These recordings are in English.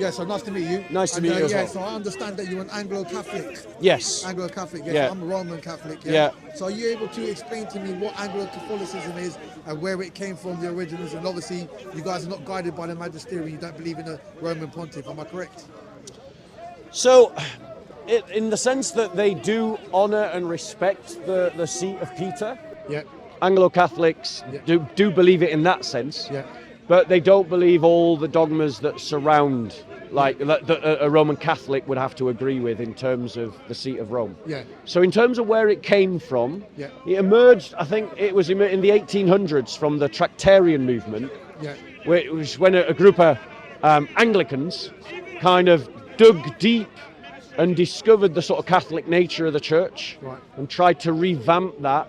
Yeah, so nice to meet you. Nice to meet you as well. So I understand that you're an Anglo-Catholic. Yes. Anglo-Catholic, yes. Yeah. I'm a Roman Catholic, Yeah. So are you able to explain to me what Anglo-Catholicism is and where it came from, the originals? And obviously, you guys are not guided by the magisterium. You don't believe in a Roman pontiff. Am I correct? So, in the sense that they do honour and respect the seat of Peter, Yeah. Anglo-Catholics do believe it in that sense, but they don't believe all the dogmas that surround, like that a Roman Catholic would have to agree with in terms of the seat of Rome. Yeah. So in terms of where it came from, it emerged, I think it was in the 1800s from the Tractarian movement, which was when a group of Anglicans kind of dug deep and discovered the sort of Catholic nature of the church and tried to revamp that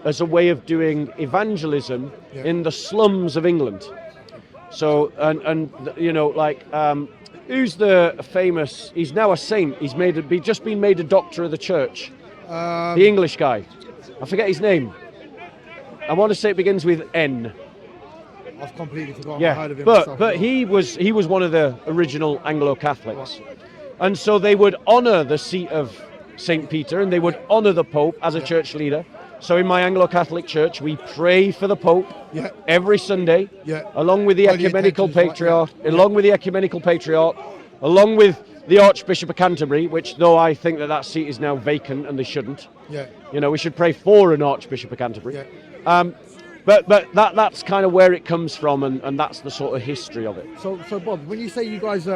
as a way of doing evangelism in the slums of England. So, and you know, like, who's the famous, he's now a saint, he's just been made a doctor of the church. The English guy. I forget his name. I want to say it begins with N. I've completely forgotten. Yeah, I heard of him but he was one of the original Anglo-Catholics. And so they would honour the seat of St. Peter and they would honour the Pope as a church leader. So in my Anglo-Catholic church, we pray for the Pope every Sunday, along with the Ecumenical Patriarch, along with the Ecumenical Patriarch, along with the Archbishop of Canterbury, which though I think that seat is now vacant and they shouldn't. You know, we should pray for an Archbishop of Canterbury. But that's kind of where it comes from, and that's the sort of history of it. So Bob, when you say you guys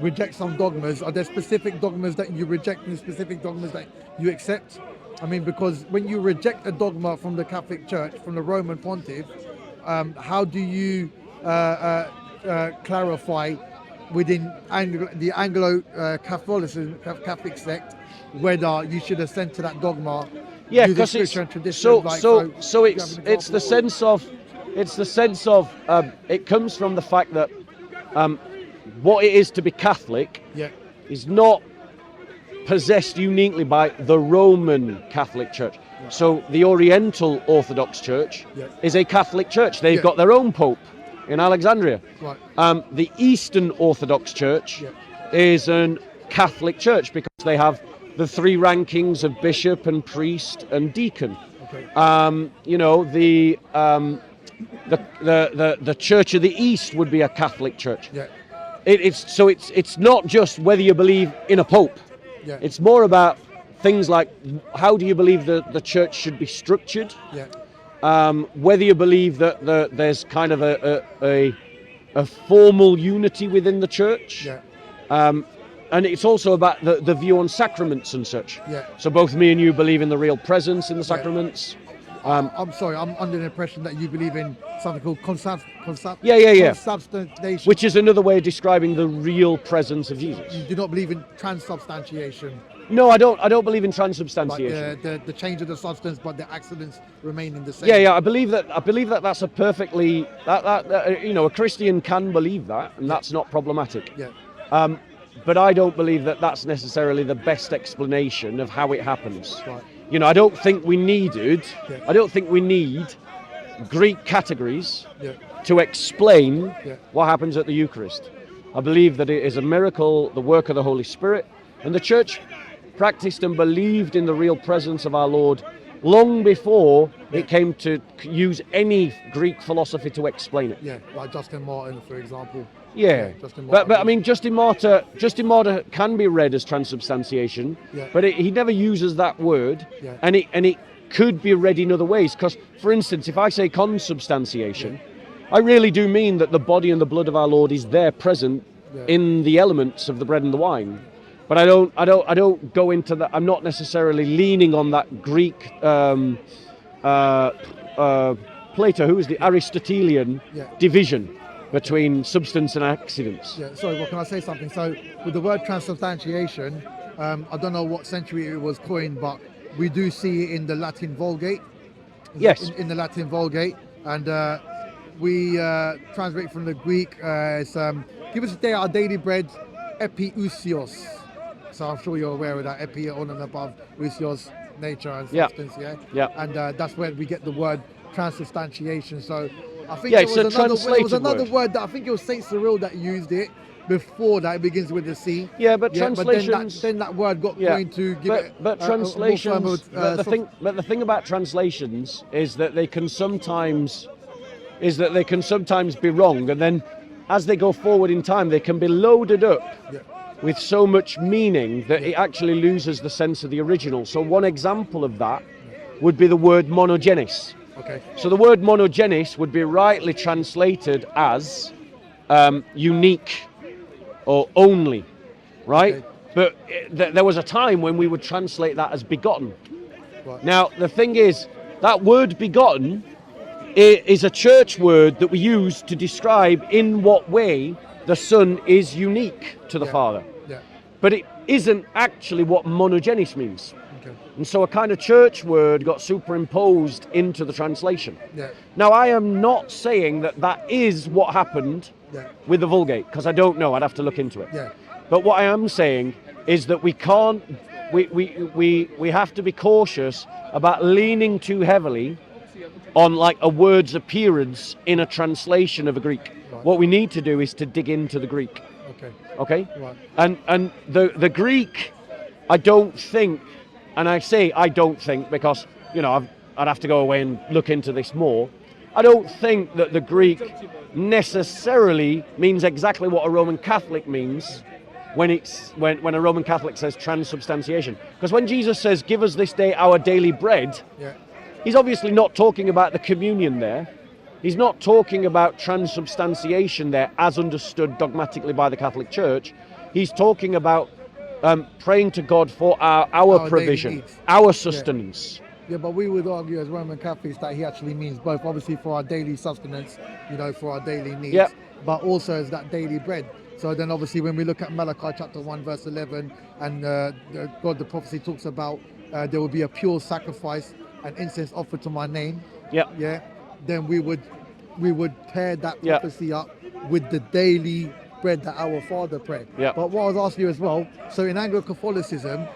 reject some dogmas, are there specific dogmas that you reject and specific dogmas that you accept? I mean, because when you reject a dogma from the Catholic Church, from the Roman Pontiff, how do you clarify within the Anglo-Catholicism, Catholic sect, whether you should assent to that dogma? Yeah, because it's the sense of it comes from the fact that what it is to be Catholic is not possessed uniquely by the Roman Catholic Church. So the Oriental Orthodox Church is a Catholic church. They've got their own Pope in Alexandria. The Eastern Orthodox Church is a Catholic church because they have the three rankings of bishop and priest and deacon. You know, the Church of the East would be a Catholic church. It's not just whether you believe in a pope. It's more about things like how do you believe the church should be structured. Whether you believe that there's kind of a formal unity within the church. And it's also about the view on sacraments and such. So both me and you believe in the real presence in the sacraments. I'm sorry, I'm under the impression that you believe in something called consubstantiation. Which is another way of describing the real presence of Jesus. You do not believe in transubstantiation. No, I don't believe in transubstantiation. Like the change of the substance, but the accidents remain in the same. I believe that that's a perfectly you know, a Christian can believe that, and that's not problematic. But I don't believe that that's necessarily the best explanation of how it happens. You know, I don't think we need Greek categories to explain what happens at the Eucharist. I believe that it is a miracle, the work of the Holy Spirit, and the Church practiced and believed in the real presence of our Lord long before it came to use any Greek philosophy to explain it. Like Justin Martyr, for example. But I mean, Justin Martyr can be read as transubstantiation, but he never uses that word, and it could be read in other ways. Because, for instance, if I say consubstantiation, I really do mean that the body and the blood of our Lord is there present in the elements of the bread and the wine. But I don't go into that. I'm not necessarily leaning on that Greek Plato, who is the Aristotelian division between substance and accidents. Sorry, well, can I say something? So with the word transubstantiation, I don't know what century it was coined, but we do see it in the Latin Vulgate. In the Latin Vulgate, and we translate from the Greek as give us today our daily bread, epiousios. So I'm sure you're aware of that, epi on and above, ousios, nature and substance, and that's where we get the word transubstantiation. So I think there was another word that I think it was Saint Cyril that used it, before that it begins with the C. Yeah, but translations. But then that word got coined to give it. But translations. The thing about translations is that they can sometimes be wrong, and then as they go forward in time, they can be loaded up with so much meaning that it actually loses the sense of the original. So one example of that would be the word monogenes. Okay. So the word monogenes would be rightly translated as unique or only, right? Okay. But there was a time when we would translate that as begotten. Right. Now, the thing is, that word begotten is a church word that we use to describe in what way the Son is unique to the Father. Yeah. But it isn't actually what monogenes means. Okay. And so a kind of church word got superimposed into the translation. Yeah. Now, I am not saying that that is what happened with the Vulgate, because I don't know. I'd have to look into it. Yeah. But what I am saying is that we can't, we have to be cautious about leaning too heavily on like a word's appearance in a translation of a Greek. Right. What we need to do is to dig into the Greek. Okay? Right. And the Greek, I don't think, and I say I don't think because, you know, I'd have to go away and look into this more. I don't think that the Greek necessarily means exactly what a Roman Catholic means when a Roman Catholic says transubstantiation. Because when Jesus says, "Give us this day our daily bread," he's obviously not talking about the communion there. He's not talking about transubstantiation there as understood dogmatically by the Catholic Church. He's talking about praying to God for our provision, our sustenance. Yeah, but we would argue as Roman Catholics that he actually means both, obviously for our daily sustenance, you know, for our daily needs, but also as that daily bread. So then obviously when we look at Malachi chapter 1 verse 11 and God, the prophecy talks about there will be a pure sacrifice and incense offered to my name. Yeah. Then we would pair that prophecy up with the daily bread that our Father prayed. But what I was asking you as well, so in Anglo-Catholicism...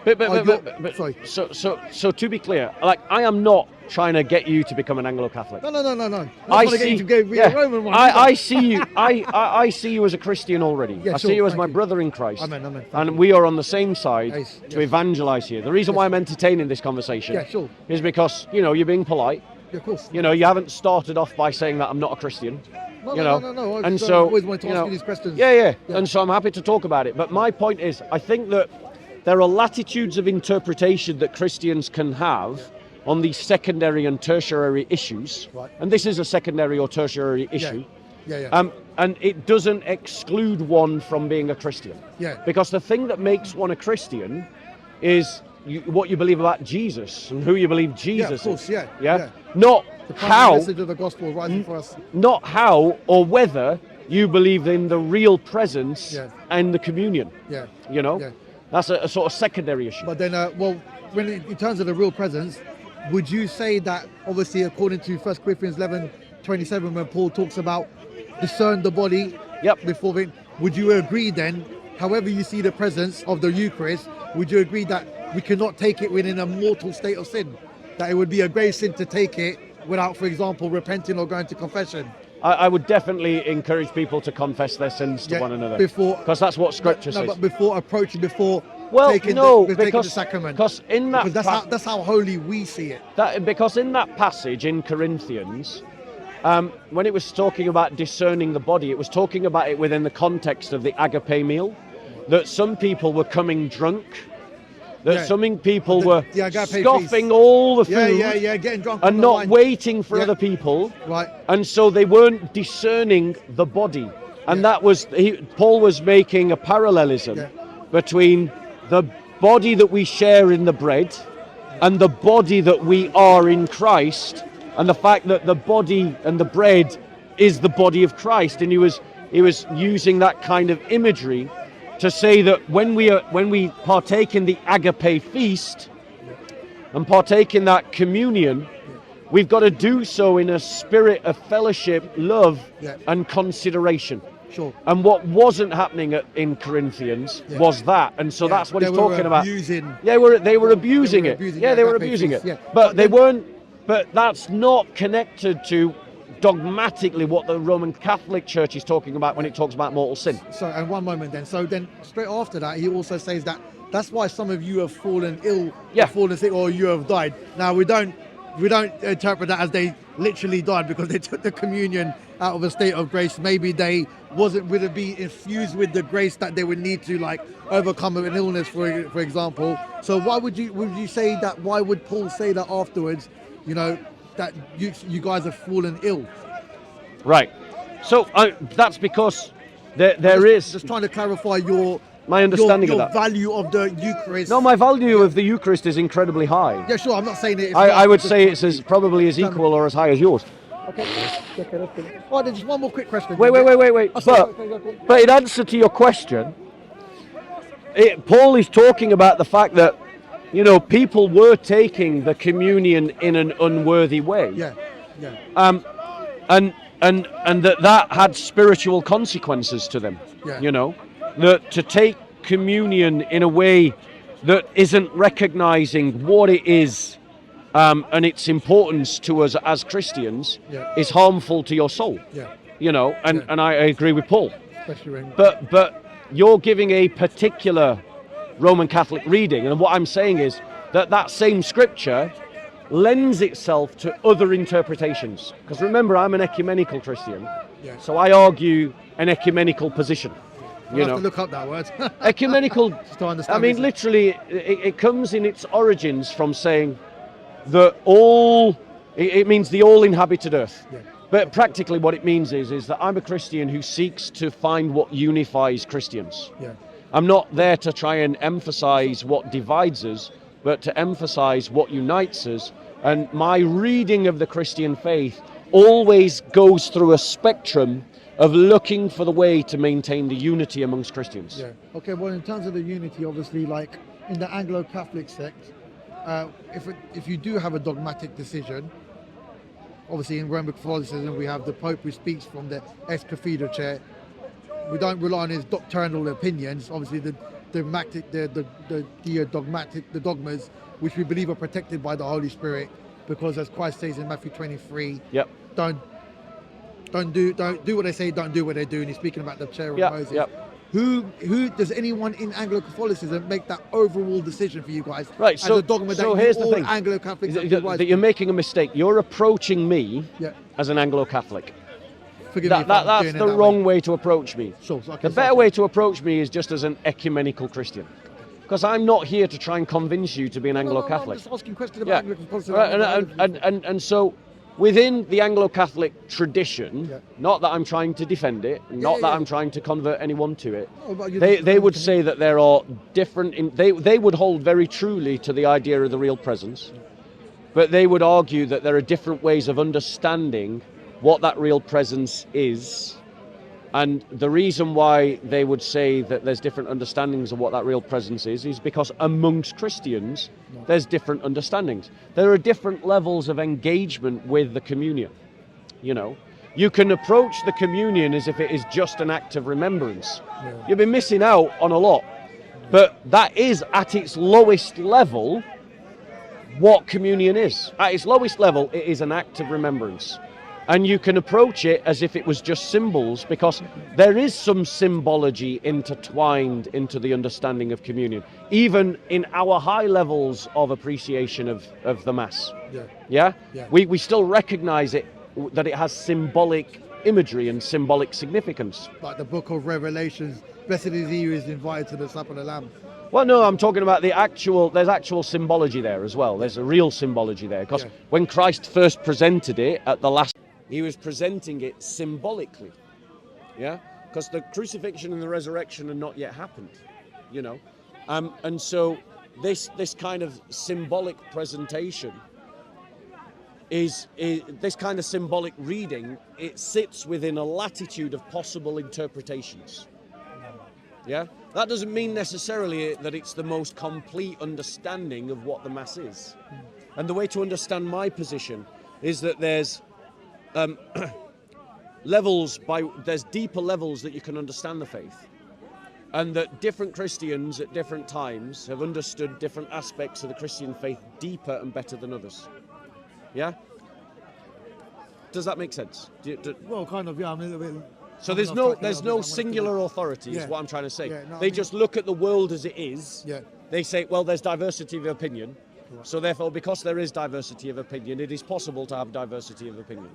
So to be clear, like I am not trying to get you to become an Anglo-Catholic. No. I see you to be a Roman one. I see you. I see you as a Christian already. I see you as my brother in Christ. Amen. And we are on the same side to evangelize here. The reason why I'm entertaining this conversation is because, you know, you're being polite. Yeah, of course. You know, you haven't started off by saying that I'm not a Christian. No. And so, I always want to ask you these questions. Yeah. And so I'm happy to talk about it. But my point is, I think that there are latitudes of interpretation that Christians can have on these secondary and tertiary issues. Right. And this is a secondary or tertiary issue. Yeah. And it doesn't exclude one from being a Christian. Yeah. Because the thing that makes one a Christian is what you believe about Jesus and who you believe Jesus is. Yeah. Not the how message of the gospel rising for us. Not how or whether you believe in the real presence and the communion. You know, that's a sort of secondary issue. But then, when in terms of the real presence, would you say that obviously according to 1 Corinthians 11:27, when Paul talks about discern the body before it, would you agree then, however you see the presence of the Eucharist, would you agree that we cannot take it within a mortal state of sin? That it would be a grave sin to take it without, for example, repenting or going to confession? I would definitely encourage people to confess their sins to one another. Because that's what Scripture says. But before taking the sacrament. Because that's how holy we see it. Because in that passage in Corinthians, when it was talking about discerning the body, it was talking about it within the context of the agape meal, that some people were coming drunk, that some people were scoffing all the food getting drunk and not waiting for other people. Right. And so they weren't discerning the body. And that was, Paul was making a parallelism between the body that we share in the bread and the body that we are in Christ, and the fact that the body and the bread is the body of Christ. And he was using that kind of imagery to say that when we partake in the agape feast and partake in that communion, we've got to do so in a spirit of fellowship, love, and consideration. Sure. And what wasn't happening in Corinthians was that, and so that's what he's talking about. They were abusing it. They were abusing it. But they weren't. But that's not connected to dogmatically what the Roman Catholic Church is talking about when it talks about mortal sin. So, and one moment then. So then straight after that, he also says that that's why some of you have fallen ill, or fallen sick, or you have died. Now we don't interpret that as they literally died because they took the communion out of a state of grace. Maybe they wouldn't be infused with the grace that they would need to like overcome an illness, for example. So why would you say that? Why would Paul say that afterwards? You know, that you guys have fallen ill. Right. So that's because there is just trying to clarify my understanding your of that. value of the Eucharist. No, my value of the Eucharist is incredibly high. Yeah, sure. I'm not saying it. I would say it's probably as equal or as high as yours. Okay. Oh, there's just one more quick question. Wait. But in answer to your question, Paul is talking about the fact that, you know, people were taking the communion in an unworthy way. Yeah. And that had spiritual consequences to them. Yeah. You know, that to take communion in a way that isn't recognizing what it is and its importance to us as Christians is harmful to your soul. Yeah. You know, and I agree with Paul. Especially when... But you're giving a particular Roman Catholic reading, and what I'm saying is that same scripture lends itself to other interpretations. Because remember, I'm an ecumenical Christian, so I argue an ecumenical position. You have to look up that word. Ecumenical. Just to understand. I mean, literally, it comes in its origins from saying that it means the all inhabited earth. Yeah. But practically what it means is that I'm a Christian who seeks to find what unifies Christians. Yeah. I'm not there to try and emphasize what divides us, but to emphasize what unites us. And my reading of the Christian faith always goes through a spectrum of looking for the way to maintain the unity amongst Christians. Yeah. Okay, well, in terms of the unity, obviously, like in the Anglo-Catholic sect, if you do have a dogmatic decision, obviously in Roman Catholicism, we have the Pope who speaks from the ex-cathedral chair. We don't rely on his doctrinal opinions. Obviously, the dogmas, which we believe are protected by the Holy Spirit, because as Christ says in Matthew 23, don't do what they say, don't do what they do. And he's speaking about the chair of Moses. Who does anyone in Anglo-Catholicism make that overall decision for you guys? Right. So as a dogma so that here's you the all thing. Anglo-Catholics that you're making a mistake. You're approaching me as an Anglo-Catholic. Forgive me. That's the wrong way to approach me. The better way to approach me is just as an ecumenical Christian. Because I'm not here to try and convince you to be an Anglo-Catholic. No, I'm just asking questions about Anglo-Catholicism. And so within the Anglo-Catholic tradition, not that I'm trying to defend it, not that I'm trying to convert anyone to it, they would say that there are different... They would hold very truly to the idea of the real presence, but they would argue that there are different ways of understanding what that real presence is. And the reason why they would say that there's different understandings of what that real presence is because amongst Christians, there's different understandings. There are different levels of engagement with the communion. You know, you can approach the communion as if it is just an act of remembrance. You'll be missing out on a lot. But that is, at its lowest level, what communion is. At its lowest level, it is an act of remembrance. And you can approach it as if it was just symbols, because there is some symbology intertwined into the understanding of communion, even in our high levels of appreciation of the Mass. We still recognize it, that it has symbolic imagery and symbolic significance. Like the book of Revelations, blessed is he who is invited to the supper of the Lamb. Well, no, I'm talking about there's actual symbology there as well. There's a real symbology there, because when Christ first presented it at the last, he was presenting it symbolically, because the crucifixion and the resurrection had not yet happened, you know, and so this kind of symbolic presentation is this kind of symbolic reading. It sits within a latitude of possible interpretations. That doesn't mean necessarily that it's the most complete understanding of what the Mass is. And the way to understand my position is that there's there's deeper levels that you can understand the faith, and that different Christians at different times have understood different aspects of the Christian faith deeper and better than others. Does that make sense? Well, kind of, yeah. I'm a little bit. So there's no singular authority, is what I'm trying to say. Yeah, no, they just look at the world as it is. Yeah. They say, well, there's diversity of opinion. Right. So therefore, because there is diversity of opinion, it is possible to have diversity of opinion.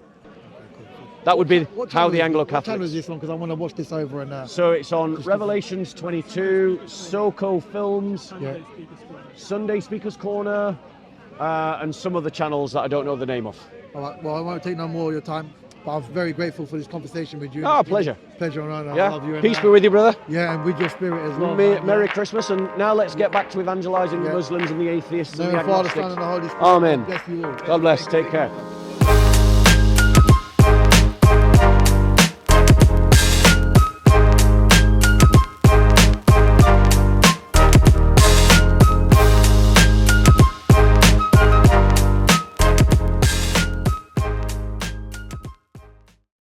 That would be how the Anglo-Catholics... What channel is this on? Because I want to watch this over and... So it's on Revelations 22, SOCO Films, Sunday Speaker's Corner, and some other channels that I don't know the name of. All right, well, I won't take no more of your time, but I'm very grateful for this conversation with you. Pleasure. Pleasure, and I yeah. love you. Peace be with you, brother. Yeah, and with your spirit as well. Merry Christmas, and now let's get back to evangelising the Muslims and the atheists and the agnostics. Father, Son, and the Holy Spirit. Amen. God bless you all. God bless. Take care.